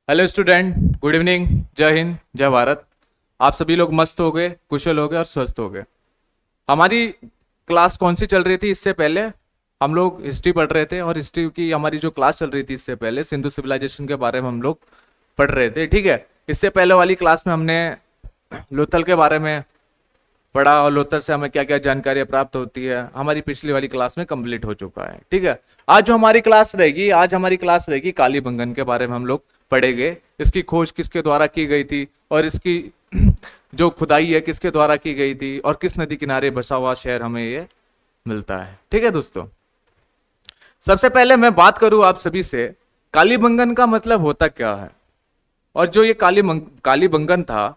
Hello student, good evening. जय हिंद, जय भारत। आप सभी लोग मस्त हो गए, कुशल हो गए और स्वस्थ हो गए। हमारी क्लास कौन सी चल रही थी इससे पहले? हम लोग हिस्ट्री पढ़ रहे थे और हिस्ट्री की हमारी जो क्लास चल रही थी इससे पहले सिंधु सिविलाइजेशन के बारे में हम लोग पढ़ रहे थे। ठीक है। इससे पहले वाली क्लास में हमने लोथल के बारे में पढ़ा और लोथल से हमें क्या क्या जानकारियां प्राप्त होती है हमारी पिछली वाली क्लास में कंप्लीट हो चुका है। ठीक है। आज जो हमारी क्लास रहेगी, आज हमारी क्लास रहेगी कालीबंगन के बारे में हम लोग पढ़ेंगे। इसकी खोज किसके द्वारा की गई थी और इसकी जो खुदाई है किसके द्वारा की गई थी और किस नदी किनारे बसा हुआ शहर हमें ये मिलता है। ठीक है दोस्तों, सबसे पहले मैं बात करूं आप सभी से, कालीबंगन का मतलब होता क्या है। और जो ये कालीबंगन था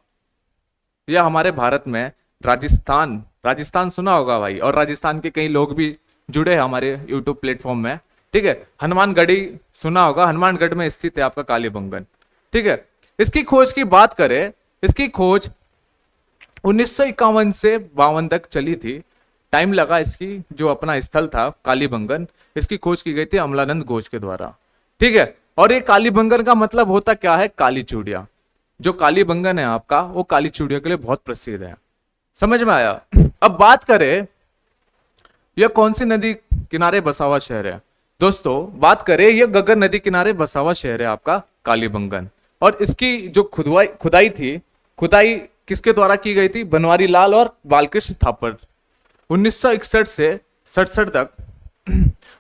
यह हमारे भारत में राजस्थान राजस्थान सुना होगा भाई, और राजस्थान के कई लोग भी जुड़े हैं हमारे यूट्यूब प्लेटफॉर्म में। ठीक है। हनुमानगढ़ी सुना होगा, हनुमानगढ़ में स्थित है आपका कालीबंगन। ठीक है। इसकी खोज की बात करें, इसकी खोज 1951 से 52 तक चली थी। टाइम लगा इसकी, जो अपना स्थल था कालीबंगन, इसकी खोज की गई थी अमलानंद घोष के द्वारा। ठीक है। और ये कालीबंगन का मतलब होता क्या है? काली चूड़िया। जो कालीबंगन है आपका वो काली चूड़िया के लिए बहुत प्रसिद्ध है। समझ में आया? अब बात करें यह कौन सी नदी किनारे बसा हुआ शहर है। दोस्तों बात करें, यह गगन नदी किनारे बसा हुआ शहर है आपका कालीबंगन। और इसकी जो खुदाई खुदाई थी, खुदाई किसके द्वारा की गई थी? बनवारी लाल और बालकृष्ण थापर। 1961 से 67 तक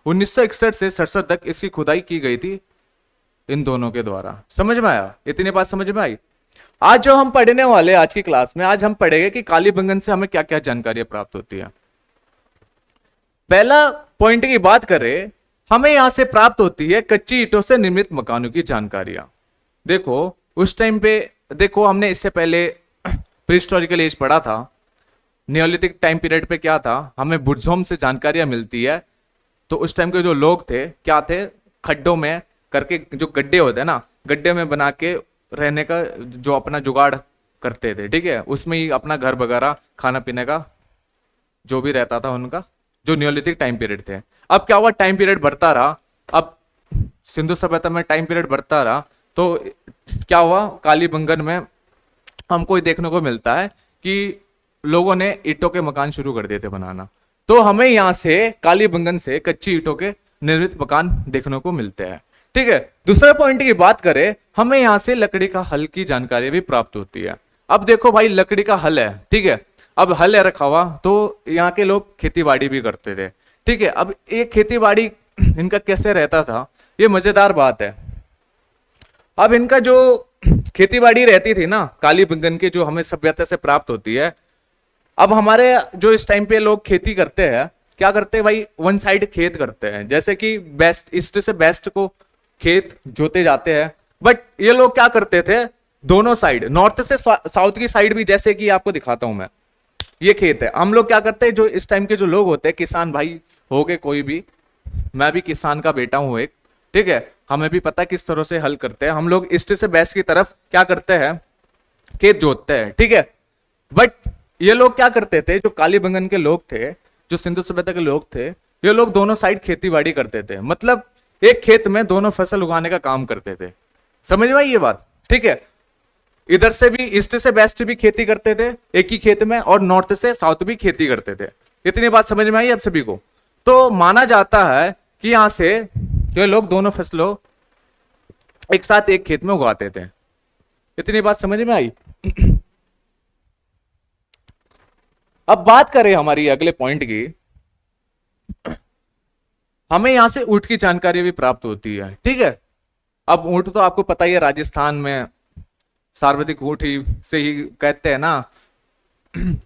1961 से 67 तक इसकी खुदाई की गई थी इन दोनों के द्वारा। समझ में आया? इतनी बात समझ में आई? आज जो हम पढ़ने वाले, आज की क्लास में आज हम पढ़ेंगे कि कालीबंगन से हमें क्या क्या जानकारियां प्राप्त होती है। पहला पॉइंट की बात करें, हमें यहां से प्राप्त होती है कच्ची ईंटों से निर्मित मकानों की जानकारियां। देखो उस टाइम पे, देखो हमने इससे पहले प्रीहिस्टोरिकल एज पढ़ा था। नियोलिथिक टाइम पीरियड पे क्या था, हमें बुर्जोम से जानकारियां मिलती है। तो उस टाइम के जो लोग थे क्या थे, खड्डों में करके जो गड्ढे होते हैं ना, गड्ढे में बना के रहने का जो अपना जुगाड़ करते थे। ठीक है। उसमें ही अपना घर वगैरह खाना पीने का जो भी रहता था उनका, जो नियोलिथिक टाइम पीरियड थे। अब क्या हुआ, टाइम पीरियड बढ़ता रहा। अब सिंधु सभ्यता में टाइम पीरियड बढ़ता रहा तो क्या हुआ, कालीबंगन में हमको ये देखने को मिलता है कि लोगों ने ईंटों के मकान शुरू कर दिए थे बनाना। तो हमें यहां से कालीबंगन से कच्ची ईंटों के निर्मित मकान देखने को मिलते हैं। ठीक है। दूसरे पॉइंट की बात करें, हमें यहां से लकड़ी का हल की जानकारी भी प्राप्त होती है। अब देखो भाई, लकड़ी का हल है। ठीक है। अब हल है रखा हुआ, तो यहाँ के लोग खेती बाड़ी भी करते थे। ठीक है। अब ये खेती बाड़ी इनका कैसे रहता था, ये मजेदार बात है। अब इनका जो खेती बाड़ी रहती थी ना कालीबंगन के, जो हमें सभ्यता से प्राप्त होती है। अब हमारे जो इस टाइम पे लोग खेती करते हैं, क्या करते हैं भाई, वन साइड खेत करते हैं। जैसे कि बेस्ट ईस्ट से वेस्ट को खेत जोते जाते हैं। बट ये लोग क्या करते थे, दोनों साइड, नॉर्थ से साउथ की साइड भी, जैसे कि आपको दिखाता हूं मैं, ये खेत है। हम लोग क्या करते हैं, जो इस टाइम के जो लोग होते हैं, किसान भाई हो गए कोई भी, मैं भी किसान का बेटा हूं एक। ठीक है। हमें भी पता है किस तरह से हल करते हैं हम लोग। ईस्ट से वेस्ट की तरफ क्या करते हैं, खेत जोतते हैं। ठीक है। बट ये लोग क्या करते थे, जो कालीबंगन के लोग थे, जो सिंधु सभ्यता के लोग थे, ये लोग दोनों साइड खेती बाड़ी करते थे। मतलब एक खेत में दोनों फसल उगाने का काम करते थे। समझ में आई ये बात? ठीक है। इधर से भी, ईस्ट से वेस्ट भी खेती करते थे एक ही खेत में, और नॉर्थ से साउथ भी खेती करते थे। इतनी बात समझ में आई आप सभी को? तो माना जाता है कि यहां से ये लोग दोनों फसलों एक साथ एक खेत में उगाते थे। इतनी बात समझ में आई? अब बात करें हमारी अगले पॉइंट की, हमें यहां से ऊंट की जानकारी भी प्राप्त होती है। ठीक है। अब ऊंट तो आपको पता ही है, राजस्थान में सर्वाधिक ऊंट ही से ही कहते हैं ना,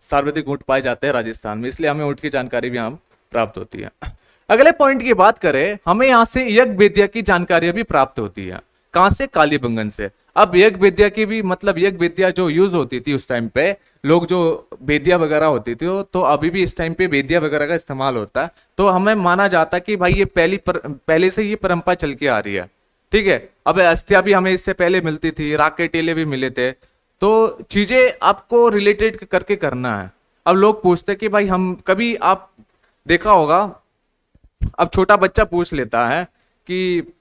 सर्वाधिक ऊंट पाए जाते हैं राजस्थान में, इसलिए हमें ऊंट की जानकारी भी हम प्राप्त होती है। अगले पॉइंट की बात करें, हमें यहां से यज्ञ विद्या की जानकारी भी प्राप्त होती है। कहां से? कालीबंगन से। अब यज्ञ विद्या की भी, मतलब यज्ञ विद्या जो यूज होती थी उस टाइम पे, लोग जो वेदिया वगैरह होती थी, तो अभी भी इस टाइम पे वेदिया वगैरह का इस्तेमाल होता है। तो हमें माना जाता है कि भाई ये पहले से ये परंपरा चल के आ रही है। ठीक है। अब अस्थिया भी हमें इससे पहले मिलती थी, राख के टीले भी मिले थे। तो चीजें आपको रिलेटेड करके करना है। अब लोग पूछते कि भाई, हम कभी आप देखा होगा, अब छोटा बच्चा पूछ लेता है कि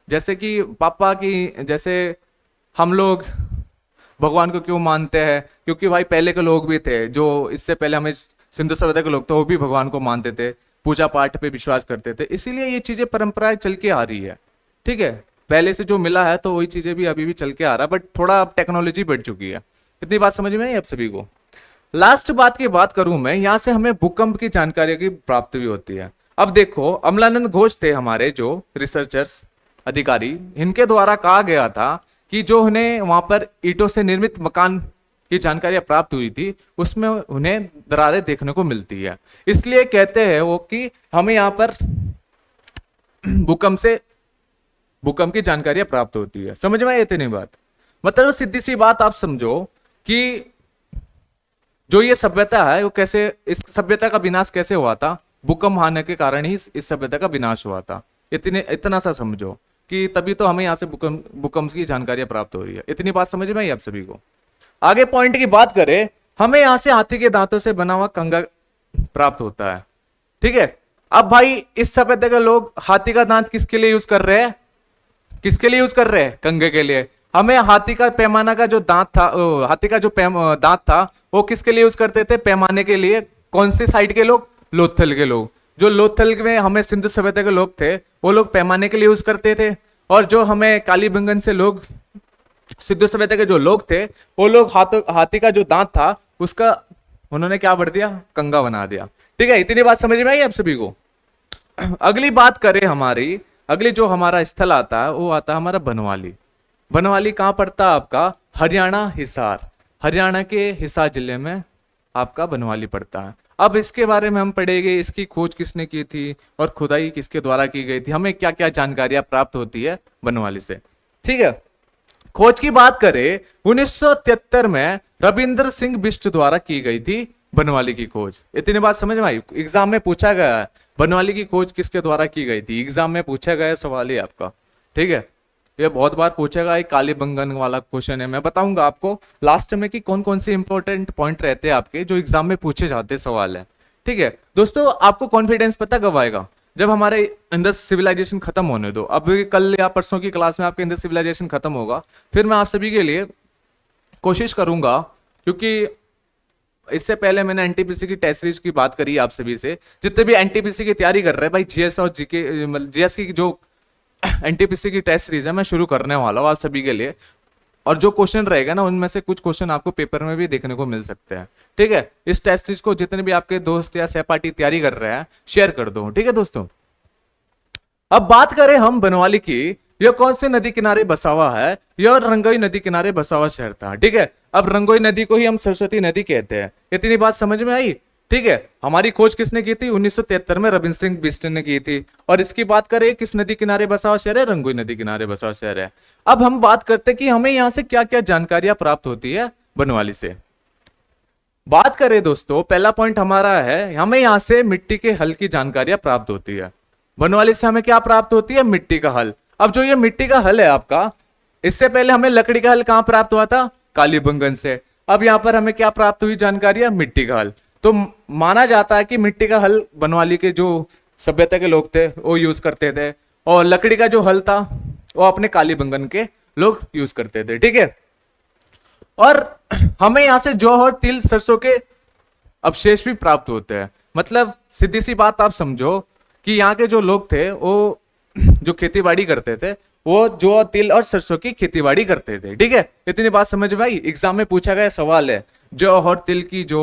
जैसे कि पापा की, जैसे हम लोग भगवान को क्यों मानते हैं, क्योंकि भाई पहले के लोग भी थे जो इससे पहले हमें सिंधु सभ्यता के लोग थे, वो भी भगवान को मानते थे, पूजा पाठ पे विश्वास करते थे, इसीलिए ये चीजें परंपराएं चल के आ रही है। ठीक है, पहले से जो मिला है तो वही चीजें भी अभी भी चल के आ रहा है, बट थोड़ा अब टेक्नोलॉजी बढ़ चुकी है। इतनी बात समझ में आई आप सभी को? लास्ट बात की बात करूं मैं, यहां से हमें भूकंप की जानकारी की प्राप्ति भी होती है। अब देखो, अमलानंद घोष थे हमारे जो रिसर्चर्स, अधिकारी, इनके द्वारा कहा गया था कि जो उन्हें वहां पर ईंटों से निर्मित मकान की जानकारियां प्राप्त हुई थी, उसमें उन्हें दरारें देखने को मिलती है। इसलिए कहते हैं वो कि हमें यहाँ पर भूकंप की जानकारियां प्राप्त होती है। समझ में आई इतनी बात? मतलब सीधी सी बात आप समझो कि जो ये सभ्यता है वो कैसे, इस सभ्यता का विनाश कैसे हुआ था, भूकंप आने के कारण ही इस सभ्यता का विनाश हुआ था। इतना सा समझो कि तभी तो हमें यहाँ से भूकंप की जानकारियां प्राप्त हो रही है। इतनी बात समझ में आई आप सभी को? आगे पॉइंट की बात करें, हमें यहां से हाथी के दांतों से बना हुआ कंगा प्राप्त होता है। ठीक है, अब भाई इस सभ्यता के लोग हाथी का दांत किसके लिए यूज कर रहे हैं? किसके लिए यूज कर रहे हैं? कंघे के लिए। हमें हाथी का पैमाना का जो दांत था, हाथी का जो दांत था, वो किसके लिए यूज करते थे? पैमाने के लिए। कौन सी साइड के लोग? लोथल के लोग। जो लोथल में हमें सिंधु सभ्यता के लोग थे, वो लोग पैमाने के लिए यूज करते थे। और जो हमें कालीबंगन से लोग, सिंधु सभ्यता के जो लोग थे, वो लोग हाथी का जो दांत था उसका उन्होंने क्या बढ़ दिया? कंगा बना दिया। ठीक है, इतनी बात समझ में आई आप सभी को? अगली बात करें हमारी, अगली जो हमारा स्थल आता है वो आता है हमारा बनवाली। बनवाली कहां पड़ता है आपका? हरियाणा, हिसार। हरियाणा के हिसार जिले में आपका बनवाली पड़ता है। अब इसके बारे में हम पढ़ेंगे, इसकी खोज किसने की थी और खुदाई किसके द्वारा की गई थी, हमें क्या क्या जानकारियां प्राप्त होती है बनवाली से। ठीक है, खोज की बात करें 1973 में रविंद्र सिंह बिष्ट द्वारा की गई थी बनवाली की खोज। इतनी बात समझ में आई? एग्जाम में पूछा गया है बनवाली की खोज किसके द्वारा की गई थी, एग्जाम में पूछा गया सवाल है आपका। ठीक है, ये बहुत बार पूछा गया, कालीबंगन वाला क्वेश्चन है। मैं बताऊंगा आपको लास्ट में कि कौन कौन से इंपॉर्टेंट पॉइंट रहते हैं आपके जो एग्जाम में पूछे जाते सवाल है। ठीक है दोस्तों, आपको कॉन्फिडेंस पता कब आएगा? जब हमारे अंदर सिविलाइजेशन खत्म होने दो। अब कल या परसों की क्लास में आपके अंदर सिविलाइजेशन खत्म होगा, फिर मैं आप सभी के लिए कोशिश करूंगा, क्योंकि इससे पहले मैंने एनटीपीसी की टेस्ट सीरीज की बात करी आप सभी से। जितने भी एनटीपीसी की तैयारी कर रहे हैं भाई, जीएस और जीके, जीएस की जो एनटीपीसी की टेस्ट सीरीज है मैं शुरू करने वाला हूँ आप सभी के लिए। और जो क्वेश्चन रहेगा ना, उनमें से कुछ क्वेश्चन आपको पेपर में भी देखने को मिल सकते हैं। ठीक है, इस टेस्ट सीरीज को जितने भी आपके दोस्त या सहपाठी तैयारी कर रहे हैं शेयर कर दो। ठीक है दोस्तों, अब बात करें हम बनवाली की। यह कौन से नदी किनारे बसा हुआ है? यह रंगोई नदी किनारे बसा हुआ शहर था। ठीक है, अब रंगोई नदी को ही हम सरस्वती नदी कहते हैं। इतनी बात समझ में आई? ठीक है, हमारी खोज किसने की थी? 1973 में रविंद्र सिंह बिष्ट ने की थी। और इसकी बात करें किस नदी किनारे बसा हुआ शहर है? रंगोई नदी किनारे बसा हुआ शहर है। अब हम बात करते हैं कि हमें यहां से क्या क्या जानकारियां प्राप्त होती है बनवाली से। बात करें दोस्तों, पहला पॉइंट हमारा है, हमें यहां से मिट्टी के हल की जानकारियां प्राप्त होती है। बनवाली से हमें क्या प्राप्त होती है? मिट्टी का हल। अब जो ये मिट्टी का हल है आपका, इससे पहले हमें लकड़ी का हल कहां प्राप्त हुआ था? कालीबंगन से। अब यहां पर हमें क्या प्राप्त हुई जानकारियां? मिट्टी का हल। तो माना जाता है कि मिट्टी का हल बनवाली के जो सभ्यता के लोग थे वो यूज करते थे, और लकड़ी का जो हल था वो अपने कालीबंगन के लोग यूज करते थे। ठीक है, और हमें यहां से जौ और तिल, सरसों के अवशेष भी प्राप्त होते हैं। मतलब सीधी सी बात आप समझो कि यहाँ के जो लोग थे वो जो खेती बाड़ी करते थे, वो जौ, तिल और सरसों की खेती बाड़ी करते थे। ठीक है, इतनी बात समझ में आई? एग्जाम में पूछा गया सवाल है, जौ और तिल की जो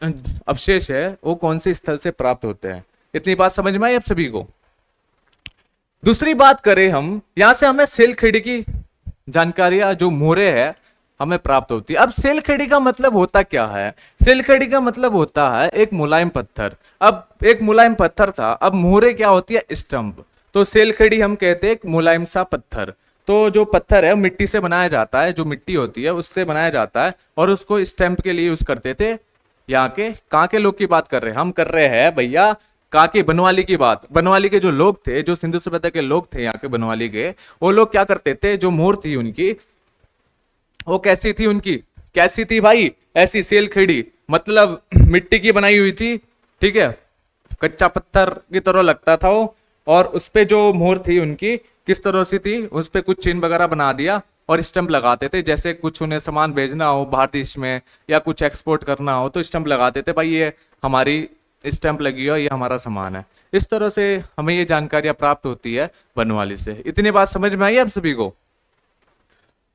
अवशेष है वो कौन से स्थल से प्राप्त होते हैं। इतनी बात समझ में आई आप सभी को? दूसरी बात करें हम, यहां से हमें सेलखेड़ी की जानकारियां जो मोहरे है हमें प्राप्त होती है। अब सेलखेड़ी का मतलब होता क्या है? सेलखेड़ी का मतलब होता है एक मुलायम पत्थर। अब एक मुलायम पत्थर था, अब मोहरे क्या होती है? स्टंप। तो सेलखेड़ी हम कहते हैं एक मुलायम सा पत्थर। तो जो पत्थर है मिट्टी से बनाया जाता है, जो मिट्टी होती है उससे बनाया जाता है, और उसको स्टैंप के लिए यूज करते थे। यहाँ के कहाँ के लोग की बात कर रहे हैं? हम कर रहे हैं भैया कहाँ के? बनवाली की बात। बनवाली के जो लोग थे, जो सिंधु सभ्यता के लोग थे यहाँ के बनवाली के, वो लोग क्या करते थे? जो मोहर थी उनकी, वो कैसी थी? उनकी कैसी थी भाई? ऐसी सेलखेड़ी, मतलब मिट्टी की बनाई हुई थी। ठीक है, कच्चा पत्थर की तरह लगता था वो, और उस पे जो मोहर थी उनकी किस तरह से थी, उस पे कुछ चिन्ह वगैरह बना दिया और स्टंप लगाते थे, जैसे कुछ उन्हें सामान भेजना हो बाहर देश में या कुछ एक्सपोर्ट करना हो तो स्टंप लगाते थे, भाई ये हमारी स्टंप लगी हो, ये हमारा सामान है। इस तरह से हमें ये जानकारियां प्राप्त होती है बनवाली से। इतनी बात समझ में आई आप सभी को?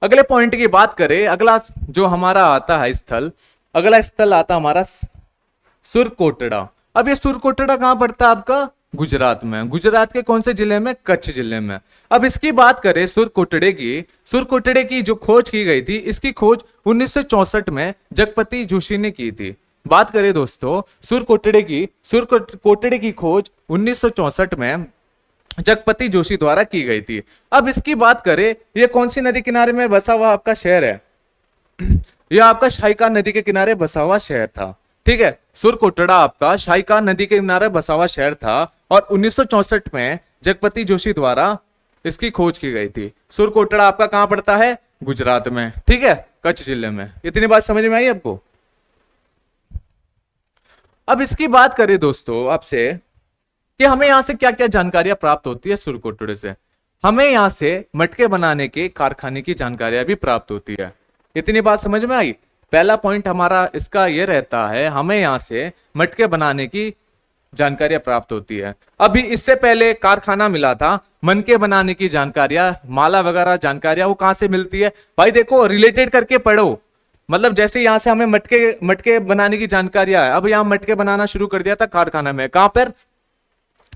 अगले पॉइंट की बात करें, अगला जो हमारा आता है स्थल, अगला स्थल आता हमारा सुरकोटड़ा। अब ये सुरकोटड़ा कहां पड़ता है आपका? गुजरात में। गुजरात के कौन से जिले में? कच्छ जिले में। अब इसकी बात करें सुरकोटड़े की जो खोज की गई थी, इसकी खोज 1964 में जगपति जोशी ने की थी। बात करें दोस्तों सुरकोटड़े की खोज 1964 में जगपति जोशी द्वारा की गई थी। अब इसकी बात करें, यह कौन सी नदी किनारे में बसा हुआ आपका शहर है? यह आपका शाहीका नदी के किनारे बसा हुआ शहर था। ठीक है, सुरकोटड़ा आपका शाहीका नदी के किनारे बसा हुआ शहर था और 1964 में जगपति जोशी द्वारा इसकी खोज की गई थी। सुरकोटड़ा आपका कहां पड़ता है? गुजरात में। ठीक है, कच्छ जिले में। इतनी बात समझ में आई आपको? अब इसकी बात करें दोस्तों आपसे कि हमें यहां से क्या क्या जानकारियां प्राप्त होती है सुरकोटड़े से। हमें यहां से मटके बनाने के कारखाने की जानकारियां भी प्राप्त होती है। इतनी बात समझ में आई? पहला पॉइंट हमारा इसका यह रहता है, हमें यहां से मटके बनाने की जानकारियां प्राप्त होती है। अभी इससे पहले कारखाना मिला था, मनके बनाने की जानकारियां, माला वगैरह जानकारियां वो कहां से मिलती है? भाई देखो, रिलेटेड करके पढ़ो। मतलब जैसे यहां से हमें मटके बनाने की जानकारियां है, अब यहां मटके बनाना शुरू कर दिया था कारखाना में। कहां पर?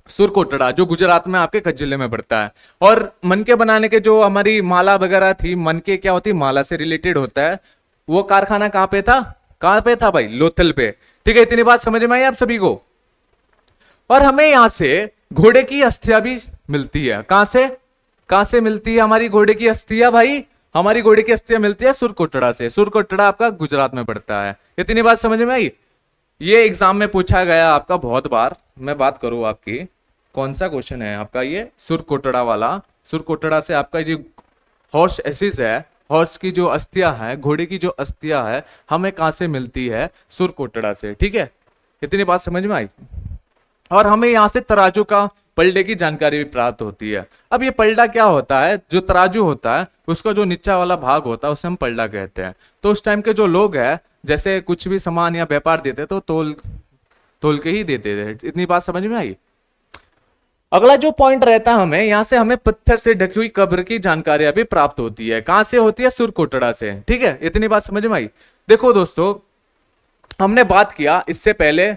सुरकोटड़ा, जो गुजरात में आपके कच्छ जिले में पड़ता है। और मनके बनाने के जो हमारी माला वगैरह थी, मनके क्या होती? माला से रिलेटेड होता है। वो कारखाना कहां पे था? कहां पे था भाई? लोथल पे। ठीक है, इतनी बात समझ में आई आप सभी को? और हमें यहां से घोड़े की अस्थियां भी मिलती है। कहां से मिलती है हमारी घोड़े की अस्थियां भाई? हमारी घोड़े की अस्थियां मिलती है सुरकोटड़ा से। सुरकोटड़ा आपका गुजरात में पड़ता है। इतनी बात समझ में आई? ये एग्जाम में पूछा गया आपका बहुत बार। मैं बात करूं आपकी, कौन सा क्वेश्चन है आपका? ये सुरकोटड़ा वाला। सुरकोटड़ा से आपका जो हॉर्स एसिस है, हॉर्स की जो अस्थियां है, घोड़े की जो अस्थियां है, हमें कहां से मिलती है? सुरकोटड़ा से। ठीक है, इतनी बात समझ में आई? और हमें यहां से तराजू का, पलड़े की जानकारी भी प्राप्त होती है। अब ये पलड़ा क्या होता है? जो तराजू होता है उसका जो नीचा वाला भाग होता है उसे हम पलड़ा कहते हैं। तो उस टाइम के जो लोग हैं, जैसे कुछ भी सामान या व्यापार देते तो तोल के ही देते थे। इतनी बात समझ में आई? अगला जो पॉइंट रहता है, हमें यहां से हमें पत्थर से ढकी हुई कब्र की जानकारियां भी प्राप्त होती है। कहां से होती है? सुरकोटड़ा से। ठीक है, इतनी बात समझ में आई? देखो दोस्तों, हमने बात किया इससे पहले,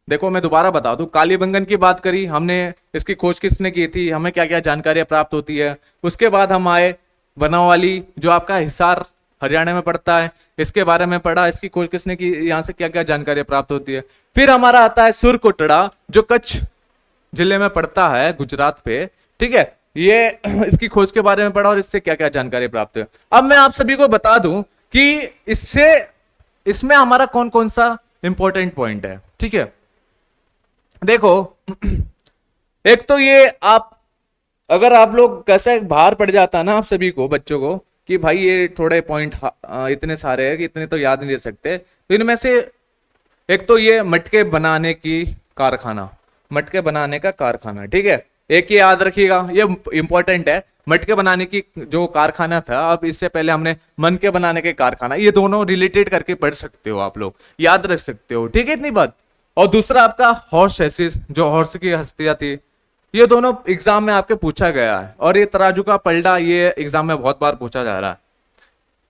देखो मैं दोबारा बता दूं, कालीबंगन की बात करी हमने, इसकी खोज किसने की थी, हमें क्या क्या जानकारियां प्राप्त होती है। उसके बाद हम आए बनावाली, जो आपका हिसार हरियाणा में पड़ता है, इसके बारे में पढ़ा, इसकी खोज किसने की, यहां से क्या क्या जानकारियां प्राप्त होती है। फिर हमारा आता है सुरकोटड़ा, जो कच्छ जिले में पड़ता है गुजरात पे। ठीक है, ये इसकी खोज के बारे में पढ़ा और इससे क्या क्या जानकारी प्राप्त है। अब मैं आप सभी को बता दूं कि इसमें हमारा कौन कौन सा इंपॉर्टेंट पॉइंट है। ठीक है, देखो एक तो ये अगर आप लोग कैसे बाहर पड़ जाता ना आप सभी को, बच्चों को, कि भाई ये थोड़े पॉइंट इतने सारे हैं कि इतने तो याद नहीं रह सकते, तो इनमें से एक तो ये मटके बनाने की कारखाना, मटके बनाने का कारखाना। ठीक है, एक ये याद रखिएगा, ये इंपॉर्टेंट है। मटके बनाने की जो कारखाना था, अब इससे पहले हमने मनके बनाने के कारखाना, ये दोनों रिलेटेड करके पढ़ सकते हो आप लोग, याद रख सकते हो। ठीक है, इतनी बात। और दूसरा आपका हॉर्स एसिस, जो हॉर्स की हस्तियां थी, ये दोनों एग्जाम में आपके पूछा गया है। और ये तराजू का पलड़ा, ये एग्जाम में बहुत बार पूछा जा रहा है।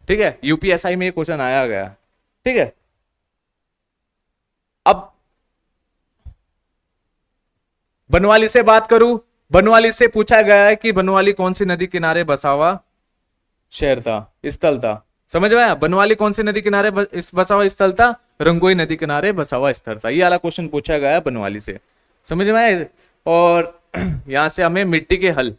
ठीक है, यूपीएसआई में ये क्वेश्चन आया गया। ठीक है, अब बनवाली से बात करूं, बनवाली से पूछा गया है कि बनवाली कौन सी नदी किनारे बसा हुआ शहर था, स्थल था। समझ में आया? बनवाली कौन सी नदी किनारे बसा हुआ स्थल था? रंगोई नदी किनारे बसा हुआ स्थल था। ये वाला क्वेश्चन पूछा गया है बनवाली से। समझ में आया? और यहां से हमें मिट्टी के हल,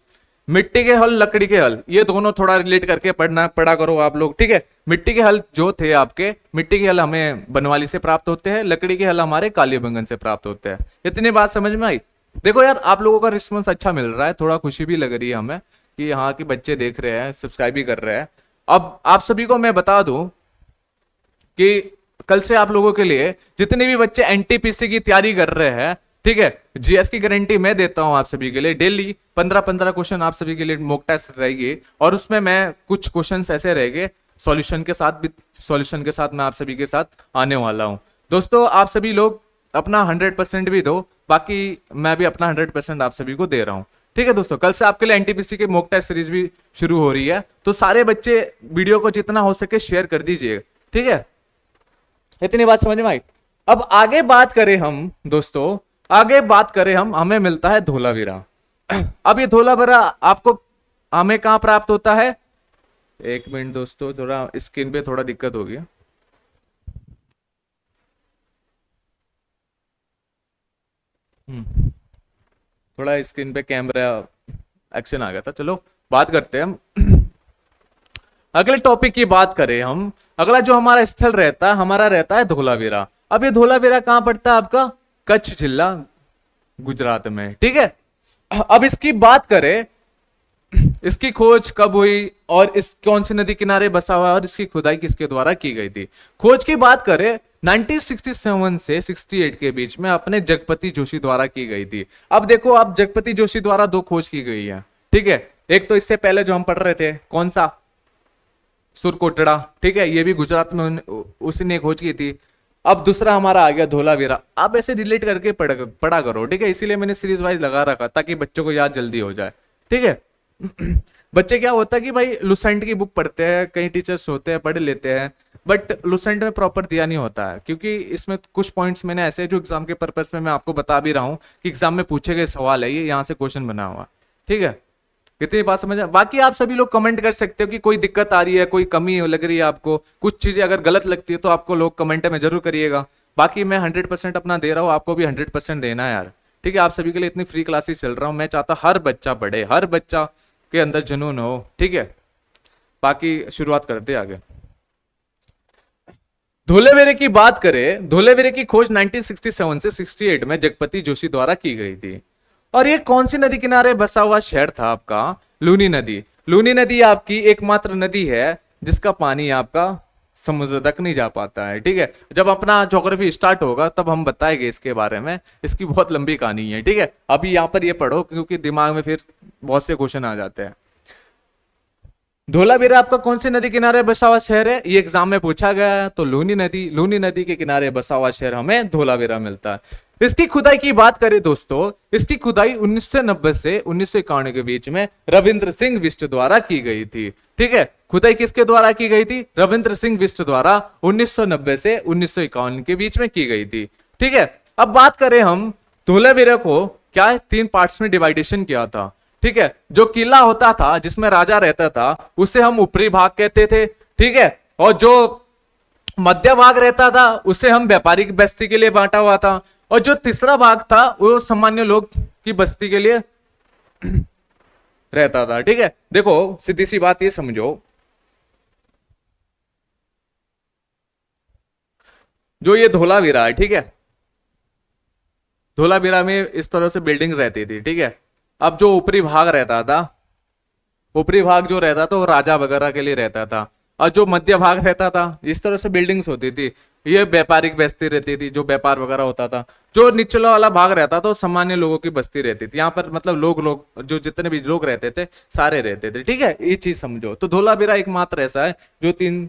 लकड़ी के हल, ये दोनों थोड़ा रिलेट करके पढ़ा करो आप लोग। ठीक है, मिट्टी के हल जो थे आपके, मिट्टी के हल हमें बनवाली से प्राप्त होते हैं, लकड़ी के हल हमारे कालीबंगन से प्राप्त होते हैं। इतनी बात समझ में आई? देखो यार, आप लोगों का रिस्पॉन्स अच्छा मिल रहा है, थोड़ा खुशी भी लग रही है हमें कि यहाँ के बच्चे देख रहे हैं, सब्सक्राइब भी कर रहे हैं। अब आप सभी को मैं बता दूं कि कल से आप लोगों के लिए जितने भी बच्चे एनटीपीसी की तैयारी कर रहे हैं, ठीक है, जीएस की गारंटी मैं देता हूं आप सभी के लिए। डेली 15-15 क्वेश्चन आप सभी के लिए मॉक टेस्ट रहेगी, और उसमें मैं कुछ क्वेश्चंस ऐसे रहेंगे सॉल्यूशन के साथ भी, सॉल्यूशन के साथ मैं आप सभी के साथ आने वाला हूं। दोस्तों आप सभी लोग अपना 100% भी दो, बाकी मैं भी अपना 100% आप सभी को दे रहा हूं। ठीक है दोस्तों, कल से आपके लिए एनटीपीसी के मॉक टेस्ट सीरीज भी शुरू हो रही है, तो सारे बच्चे वीडियो को जितना हो सके शेयर कर दीजिए। ठीक है, इतनी बात समझ में आई। अब आगे बात करें हम दोस्तों, आगे बात करें हम, हमें मिलता है धोलावीरा। अब ये धोलावीरा आपको हमें कहां प्राप्त होता है? एक मिनट दोस्तों, थोड़ा स्क्रीन पे थोड़ा दिक्कत हो गई। थोड़ा स्क्रीन पे कैमरा एक्शन आ गया था। चलो बात करते हैं हम। अगले टॉपिक की बात करें हम, अगला जो हमारा स्थल रहता है, हमारा रहता है धोलावीरा। अब ये धोलावीरा कहां पड़ता है आपका? कच्छ जिला, गुजरात में। ठीक है, अब इसकी बात करें, इसकी खोज कब हुई और इस कौन सी नदी किनारे बसा हुआ है और इसकी खुदाई किसके द्वारा की गई थी? खोज की बात करें 1967 से 68 के बीच में अपने जगपति जोशी द्वारा की गई थी। अब देखो, आप जगपति जोशी द्वारा दो खोज की गई है। ठीक है, एक तो इससे पहले जो हम पढ़ रहे थे, कौन सा? सुरकोटड़ा। ठीक है, ये भी गुजरात में उसी ने खोज की थी। अब दूसरा हमारा आ गया धोलावीरा। आप ऐसे रिलेट करके पढ़ा करो। ठीक है, इसीलिए मैंने सीरीज वाइज लगा रखा ताकि बच्चों को याद जल्दी हो जाए। ठीक है। बच्चे क्या होता है कि भाई लुसेंट की बुक पढ़ते हैं, कई टीचर्स होते हैं पढ़ लेते हैं, बट लुसेंट में प्रॉपर दिया नहीं होता है, क्योंकि इसमें कुछ पॉइंट्स मैंने ऐसे जो एग्जाम के पर्पस में मैं आपको बता भी रहा हूँ कि एग्जाम में पूछे गए सवाल है, ये यहाँ से क्वेश्चन बना हुआ। ठीक है, कितनी बात समझ। बाकी आप सभी लोग कमेंट कर सकते हो कि कोई दिक्कत आ रही है, कोई कमी लग रही है आपको, कुछ चीजें अगर गलत लगती है तो आपको लोग कमेंट में जरूर करिएगा। बाकी मैं 100% अपना दे रहा हूँ, आपको भी 100% देना है यार। ठीक है, आप सभी के लिए इतनी फ्री क्लासेस चल रहा हूँ, मैं चाहता हर बच्चा पढ़े, हर बच्चा के अंदर जुनून हो। ठीक है, बाकी शुरुआत करते आगे। धोलेवेरे की बात करें, धोलेवेरे की खोज 1967 से 68 में जगपति जोशी द्वारा की गई थी। और ये कौन सी नदी किनारे बसा हुआ शहर था आपका? लूनी नदी। लूनी नदी आपकी एकमात्र नदी है जिसका पानी आपका समुद्र तक नहीं जा पाता है। ठीक है, जब अपना ज्योग्राफी स्टार्ट होगा तब हम बताएंगे इसके बारे में, इसकी बहुत लंबी कहानी है। ठीक है, अभी यहाँ पर ये पढ़ो क्योंकि दिमाग में फिर बहुत से क्वेश्चन आ जाते हैं। धोलावीरा आपका कौन सी नदी किनारे बसा हुआ शहर है? ये एग्जाम में पूछा गया है, तो लूनी नदी, लूनी नदी के किनारे बसा हुआ शहर हमें धोलावीरा मिलता है। इसकी खुदाई की बात करें दोस्तों, इसकी खुदाई 1990 से 1951 के बीच में रविंद्र सिंह बिष्ट द्वारा की गई थी। ठीक है, खुदाई किसके द्वारा की गई थी? रविंद्र सिंह बिष्ट द्वारा 1990 से 1951 के बीच में की गई थी। ठीक है, अब बात करें हम धोलावीरा को क्या है, 3 पार्ट्स में डिवाइडेशन किया था। ठीक है, जो किला होता था जिसमें राजा रहता था उसे हम ऊपरी भाग कहते थे। ठीक है, और जो मध्य भाग रहता था उसे हम व्यापारिक बस्ती के लिए बांटा हुआ था, और जो तीसरा भाग था वो सामान्य लोग की बस्ती के लिए रहता था। ठीक है, देखो सीधी सी बात ये समझो, जो ये धोलावीरा है, ठीक है, धोलावीरा में इस तरह से बिल्डिंग रहती थी। ठीक है, अब जो ऊपरी भाग रहता था, ऊपरी भाग जो रहता था वो राजा वगैरह के लिए रहता था, और जो मध्य भाग रहता था इस तरह से बिल्डिंग्स होती थी, ये व्यापारिक बस्ती रहती थी, जो व्यापार वगैरह होता था। जो निचला वाला भाग रहता था वो सामान्य लोगों की बस्ती रहती थी। यहाँ पर मतलब लोग जो जितने भी लोग रहते थे सारे रहते थे। ठीक है, ये चीज समझो। तो धोलावीरा एकमात्र ऐसा है जो 3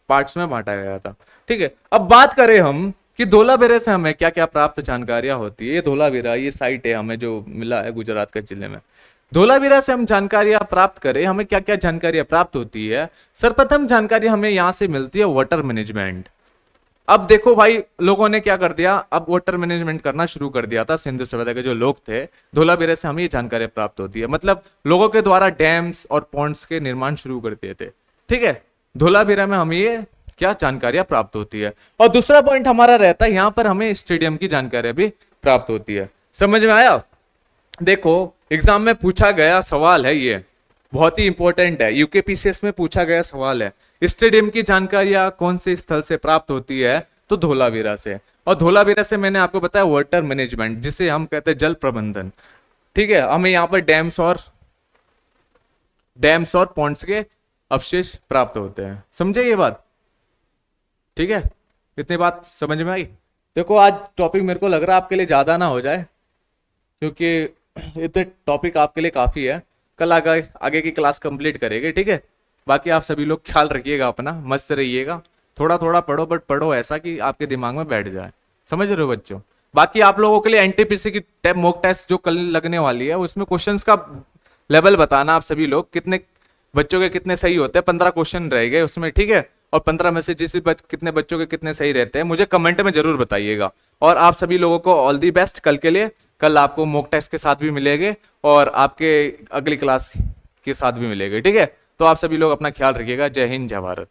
पार्ट्स में बांटा गया था। ठीक है, अब बात करें हम कि धोलावीरा से हमें क्या क्या प्राप्त जानकारियां होती है। ये धोलावीरा, ये साइट है हमें जो मिला है गुजरात के जिले में। धोलावीरा से हम जानकारियां प्राप्त करें, हमें क्या क्या जानकारियां प्राप्त होती है? सर्वप्रथम जानकारी हमें यहां से मिलती है वाटर मैनेजमेंट। अब देखो भाई, लोगों ने क्या कर दिया, अब वाटर मैनेजमेंट करना शुरू कर दिया था। सिंधु सभ्यता के जो लोग थे, धोलावीरा से हमें ये जानकारी प्राप्त होती है। मतलब लोगों के द्वारा डैम्स और पॉन्ड्स के निर्माण शुरू कर दिए थे। ठीक है, धोलावीरा में हमें ये क्या जानकारियां प्राप्त होती है। और दूसरा पॉइंट हमारा रहता है, यहां पर हमें स्टेडियम की जानकारी भी प्राप्त होती है। समझ में आया? देखो एग्जाम में पूछा गया सवाल है, ये बहुत ही इंपॉर्टेंट है, यूकेपीसीएस में पूछा गया सवाल है। स्टेडियम की जानकारियां कौन से स्थल से प्राप्त होती है? तो धोलावीरा से। और धोलावीरा से मैंने आपको बताया वाटर मैनेजमेंट, जिसे हम कहते हैं जल प्रबंधन। ठीक है, हमें यहाँ पर डैम्स और पॉन्ड्स के अवशेष प्राप्त होते हैं। समझे ये बात? ठीक है, इतनी बात समझ में आई? देखो आज टॉपिक मेरे को लग रहा है आपके लिए ज़्यादा ना हो जाए, क्योंकि इतने टॉपिक आपके लिए काफ़ी है। कल आगे आगे की क्लास कंप्लीट करेंगे, ठीक है। बाकी आप सभी लोग ख्याल रखिएगा अपना, मस्त रहिएगा। थोड़ा थोड़ा पढ़ो, बट पढ़ो ऐसा कि आपके दिमाग में बैठ जाए। समझ रहे हो बच्चों? बाकी आप लोगों के लिए एनटीपीसी की मॉक टेस्ट जो कल लगने वाली है, उसमें क्वेश्चंस का लेवल बताना आप सभी लोग, कितने बच्चों के कितने सही होते हैं। 15 क्वेश्चन रह गए उसमें, ठीक है। और 15 में से कितने बच्चों के कितने सही रहते हैं मुझे कमेंट में जरूर बताइएगा। और आप सभी लोगों को ऑल दी बेस्ट कल के लिए। कल आपको मॉक टेस्ट के साथ भी मिलेंगे और आपके अगली क्लास के साथ भी मिलेंगे, ठीक है। तो आप सभी लोग अपना ख्याल रखिएगा। जय हिंद, जय भारत।